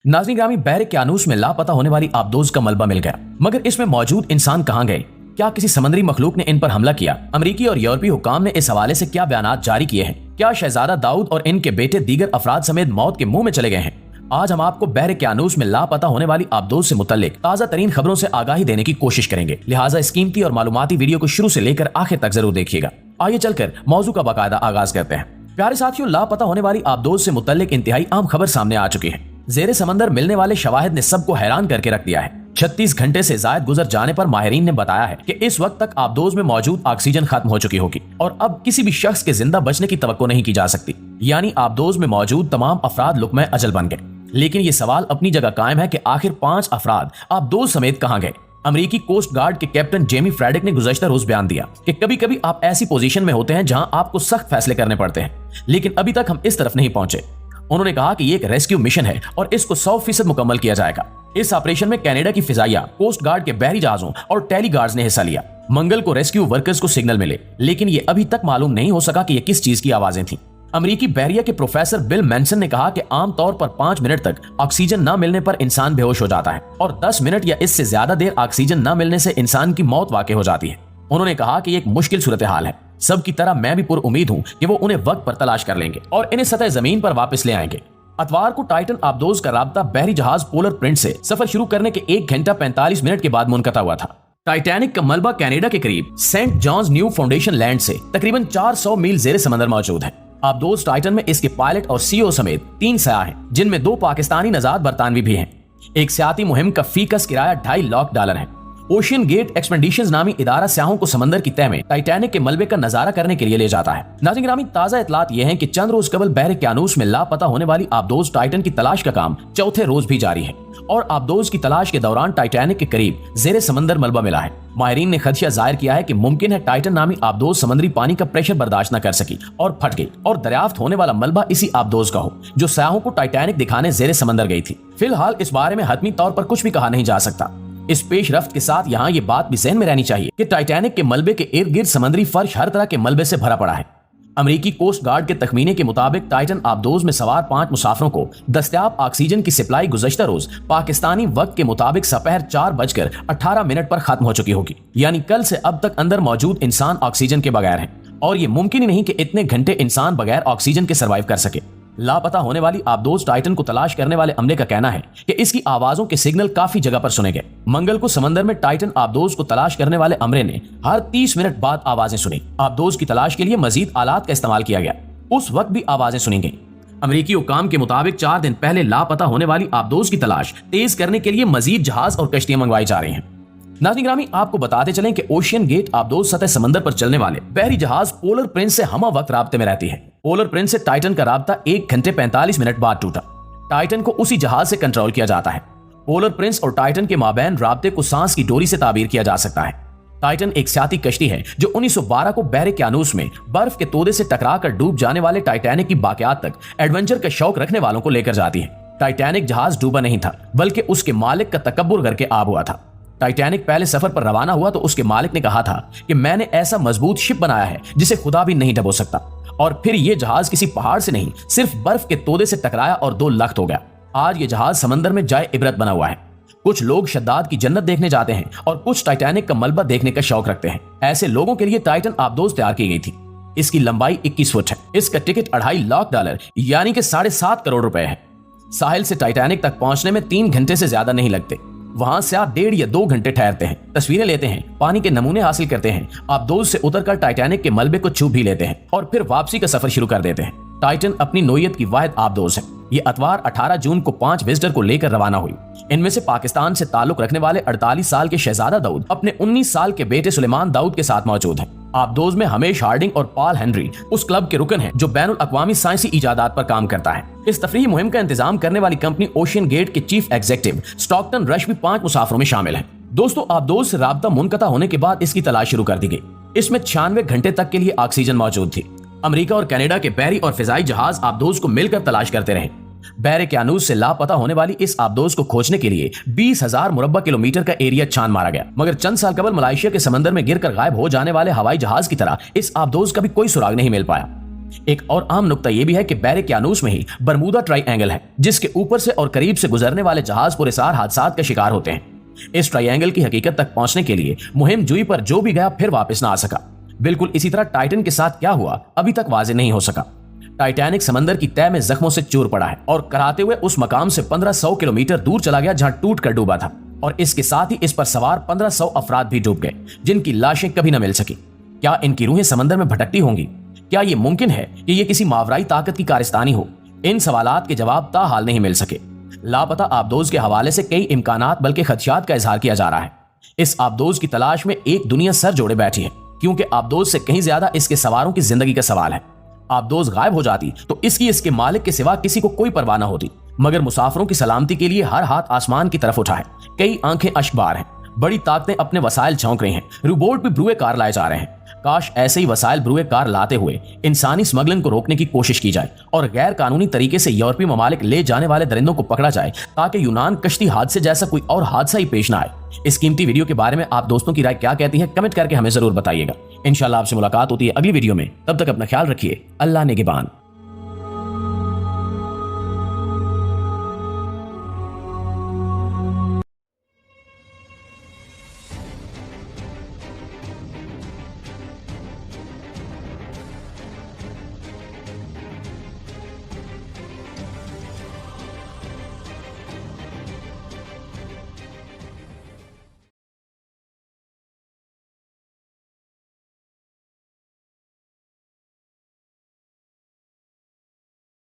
नाज़रीन ग्रामी, बहर क्यानूस में लापता होने वाली आबदोज का मलबा मिल गया, मगर इसमें मौजूद इंसान कहाँ गए? क्या किसी समुद्री मखलूक ने इन पर हमला किया? अमरीकी और यूरोपीय हुकाम ने इस हवाले से क्या बयानात जारी किए हैं? क्या शहजादा दाऊद और इनके बेटे दीगर अफराद समेत मौत के मुंह में चले गए हैं? आज हम आपको बहर क्यानूस में लापता होने वाली आबदोज से मुतल्लिक ताज़ा तरीन खबरों से आगाही देने की कोशिश करेंगे, लिहाजा इस कीमती और मालूमाती वीडियो को शुरू से लेकर आखिर तक जरूर देखिएगा। आइए चलकर मौजू का बाकायदा आगाज करते हैं। प्यारे साथियों, लापता होने वाली आबदोज से मुतल्लिक इंतहाई आम खबर सामने आ चुकी है। जेरे समंदर मिलने वाले शवाहिद ने सबको हैरान करके रख दिया है। 36 घंटे से जायद गुजर जाने पर माहिरीन ने बताया है कि इस वक्त तक आबदोज में मौजूद ऑक्सीजन खत्म हो चुकी होगी और अब किसी भी शख्स के जिंदा बचने की तवक्को नहीं की जा सकती, यानी आबदोज में मौजूद तमाम अफराद लुक़्मा अजल बन गए। लेकिन ये सवाल अपनी जगह कायम है कि आखिर 5 अफराद आबदोज समेत कहाँ गए? अमेरिकी कोस्ट गार्ड के कैप्टन जेमी फ्रेडेक ने गुज़श्ता रोज बयान दिया कि कभी कभी आप ऐसी पोजीशन में होते हैं जहां आपको सख्त फैसले करने पड़ते हैं, लेकिन अभी तक हम इस तरफ नहीं पहुंचे। उन्होंने कहा कि ये एक रेस्क्यू मिशन है और इसको 100% मुकम्मल किया जाएगा। इस ऑपरेशन में कनाडा की फिजाइया, कोस्ट गार्ड के बहरी जहाजों और टेली गार्ड्स ने हिस्सा लिया। मंगल को रेस्क्यू वर्कर्स को सिग्नल मिले, लेकिन ये अभी तक मालूम नहीं हो सका कि ये किस चीज की आवाजें थी। अमेरिकी बहरिया के प्रोफेसर बिल मैनसन ने कहा कि आमतौर पर 5 मिनट तक ऑक्सीजन न मिलने पर इंसान बेहोश हो जाता है और 10 मिनट या इससे ज्यादा देर ऑक्सीजन न मिलने से इंसान की मौत वाक़ई हो जाती है। उन्होंने कहा कि ये एक मुश्किल सूरत हाल है। सबकी तरह मैं भी पुरउम्मीद हूँ कि वो उन्हें वक्त पर तलाश कर लेंगे और इन्हें सतह जमीन पर वापस ले आएंगे। अतवार को टाइटन आबदोज का राब्ता बहरी जहाज पोलर प्रिंस से सफर शुरू करने के 1 घंटा 45 मिनट के बाद मुनक़ता हुआ था। टाइटैनिक का मलबा कनाडा के करीब Saint John's Newfoundland से तकरीबन 400 मील जेरे समंदर मौजूद है। आबदोज टाइटन में इसके पायलट और सीईओ समेत 3 सयाह हैं, जिनमें 2 पाकिस्तानी नजाद बरतानवी भी हैं। एक सियाती मुहिम का फीकस किराया $2.5 लाख है। ओशियन गेट एक्सपेडिशंस नामी इदारा सयाहों को समंदर की तह में टाइटैनिक के मलबे का नजारा करने के लिए ले जाता है। नाज़रीन ग्रामी, ताज़ा इतलात यह है कि चंद रोज कबल बहर क्यानूस में लापता होने वाली आबदोज टाइटन की तलाश का काम चौथे रोज भी जारी है और आबदोज की तलाश के दौरान टाइटैनिक के करीब जेरे समंदर मलबा मिला है। माहिरीन ने खदशा जाहिर किया है कि मुमकिन है टाइटन नामी आबदोज समुद्री पानी का प्रेशर बर्दाश्त न कर सकी और फट गई और दरियाफ्त होने वाला मलबा इसी आबदोज का हो जो सयाहों को टाइटैनिक दिखाने जेरे समंदर गई थी। फिलहाल इस बारे में हतमी तौर पर कुछ भी कहा नहीं जा सकता। इस पेश रफ्त के साथ यहाँ ये बात भी ज़हन में रहनी चाहिए कि टाइटैनिक के मलबे के इर्द गिर्द समुद्री फर्श हर तरह के मलबे से भरा पड़ा है। अमेरिकी कोस्ट गार्ड के तखमीने के मुताबिक टाइटन आबदोज में सवार 5 मुसाफिरों को दस्तयाब ऑक्सीजन की सप्लाई गुज़श्ता रोज पाकिस्तानी वक्त के मुताबिक सपहर 4:18 पर खत्म हो चुकी होगी, यानी कल से अब तक अंदर मौजूद इंसान ऑक्सीजन के बगैर है और ये मुमकिन ही नहीं कि इतने घंटे इंसान बगैर ऑक्सीजन के सर्वाइव कर सके। लापता होने वाली आबदोज टाइटन को तलाश करने वाले अमले का कहना है कि इसकी आवाजों के सिग्नल काफी जगह पर सुने गए। मंगल को समंदर में टाइटन आबदोज को तलाश करने वाले अमले ने हर 30 मिनट बाद आवाजें सुनी। आबदोज की तलाश के लिए मजीद आलात का इस्तेमाल किया गया, उस वक्त भी आवाजें सुनी गई। अमेरिकी हुकाम के मुताबिक 4 दिन पहले लापता होने वाली आबदोज की तलाश तेज करने के लिए मजीद जहाज और कश्तियां मंगवाई जा रही हैं। नाज़रीन ग्रामी, आपको बताते चलें कि ओशियन गेट आबदोज सतह समंदर पर चलने वाले बहरी जहाज पोलर प्रिंस से हमा वक्त राब्ते में रहती है। पोलर प्रिंस से टाइटन का राब्ता 1 घंटे 45 मिनट बाद टूटा। टाइटन को उसी जहाज से कंट्रोल किया जाता है। पोलर प्रिंस और टाइटन के माबैन राब्ते को सांस की डोरी से ताबीर किया जा सकता है। टाइटन एक सियाती कश्ती है जो 1912 को बहर क्यानूस में बर्फ के तोदे से टकराकर डूब जाने वाले टाइटैनिक की बाकियात तक एडवेंचर का शौक रखने वालों को लेकर जाती है। टाइटैनिक जहाज डूबा नहीं था, बल्कि उसके मालिक का तकब्बुर करके आब हुआ था। टाइटैनिक पहले सफर पर रवाना हुआ तो उसके मालिक ने कहा था कि मैंने ऐसा मजबूत शिप बनाया है जिसे खुदा भी नहीं डबो सकता, और फिर ये जहाज किसी पहाड़ से नहीं सिर्फ बर्फ के तोदे से टकराया और 2 लख्त हो गया। आज ये जहाज समंदर में जाए इबरत बना हुआ है। कुछ लोग शद्दाद की जन्नत देखने जाते हैं और कुछ टाइटैनिक का मलबा देखने का शौक रखते हैं। ऐसे लोगों के लिए टाइटन आबदोज तैयार की गई थी। इसकी लंबाई 21 फुट है। इसका टिकट $2.5 लाख यानी कि 7.5 करोड़ रुपए है। साहिल से टाइटैनिक तक पहुंचने में 3 घंटे से ज्यादा नहीं लगते। वहां से आप 1.5 या 2 घंटे ठहरते हैं, तस्वीरें लेते हैं, पानी के नमूने हासिल करते हैं, आबदोज से उतरकर टाइटैनिक के मलबे को छू भी लेते हैं और फिर वापसी का सफर शुरू कर देते हैं। टाइटन अपनी नोयत की वाहिद आबदोज है। ये अतवार 18 जून को 5 विजिटर को लेकर रवाना हुई। इनमें से पाकिस्तान से ताल्लुक रखने वाले 48 साल के शहजादा दाऊद अपने 19 साल के बेटे सुलेमान दाऊद के साथ मौजूद हैं। आबदोज में हमेश हार्डिंग और पॉल हेनरी उस क्लब के रुकन हैं जो बैनुल अक़वामी साइंसी इजादात पर काम करता है। इस तफरीही मुहिम का इंतजाम करने वाली कंपनी ओशियन गेट के चीफ एग्जीक्यूटिव स्टॉकटन रश भी 5 मुसाफिरों में शामिल है। दोस्तों, आबदोज से राब्ता मुनक़ता होने के बाद इसकी तलाश शुरू कर दी गई। इसमें 96 घंटे तक के लिए ऑक्सीजन मौजूद थी। अमेरिका और कनाडा के बहरी और फिजाई जहाज आबदोज को मिलकर तलाश करते रहे। बहर क्यानूस से लापता होने वाली इस आबदोज को खोजने के लिए 20,000 मुरब्बा किलोमीटर का एरिया छान मारा गया, मगर चंद साल कबल मलेशिया के समंदर में गिरकर गायब हो जाने वाले हवाई जहाज की तरह इस आबदोज का भी कोई सुराग नहीं मिल पाया। एक और आम नुक्ता यह भी है कि बैरिकियानूस में ही बरमूदा ट्राइएंगल है, जिसके ऊपर से और करीब से गुजरने वाले जहाज पुरस्कार हादसात का शिकार होते हैं। इस ट्राइएंगल की हकीकत तक पहुंचने के लिए मुहिम जुई पर जो भी गया फिर वापस ना आ सका। बिल्कुल इसी तरह टाइटन के साथ क्या हुआ अभी तक वाजे नहीं हो सका। टाइटैनिक समंदर की तह में जख्मों से चूर पड़ा है और कराते हुए उस मकाम से 1500 किलोमीटर दूर चला गया जहां टूट कर डूबा था, और इसके साथ ही इस पर सवार 1500 अफराद भी डूब गए, जिनकी लाशें कभी न मिल सकी। क्या इनकी रूहें समंदर में भटकती होंगी? क्या यह मुमकिन है कि यह किसी मावराई ताकत की कारस्तानी हो? इन सवालात के जवाब ताहाल नहीं मिल सके। लापता आबदोज के हवाले से कई इम्कानात बल्कि खदशात का इजहार किया जा रहा है। इस आबदोज की तलाश में एक दुनिया सर जोड़े बैठी है, क्योंकि आबदोज से कहीं ज्यादा इसके सवारों की जिंदगी का सवाल है। आबदोज गायब हो जाती तो इसके मालिक के सिवा किसी को कोई परवाह न होती, मगर मुसाफिरों की सलामती के लिए हर हाथ आसमान की तरफ उठा है। कई आंखें अश्कबार हैं, बड़ी ताकतें अपने वसाइल झोंक रही हैं, रूबोट पे ब्रुए कार लाए जा रहे हैं। काश ऐसे ही वसाइल ब्रुए कार लाते हुए इंसानी स्मगलिंग को रोकने की कोशिश की जाए और गैर कानूनी तरीके से यूरोपीय ममालिक ले जाने वाले दरिंदों को पकड़ा जाए, ताकि यूनान कश्ती हादसे जैसा कोई और हादसा ही पेश ना आए। इस कीमती वीडियो के बारे में आप दोस्तों की राय क्या कहती है, कमेंट करके हमें जरूर बताइएगा। इंशाल्लाह आपसे मुलाकात होती है अगली वीडियो में। तब तक अपना ख्याल रखिए। अल्लाह निगहबान।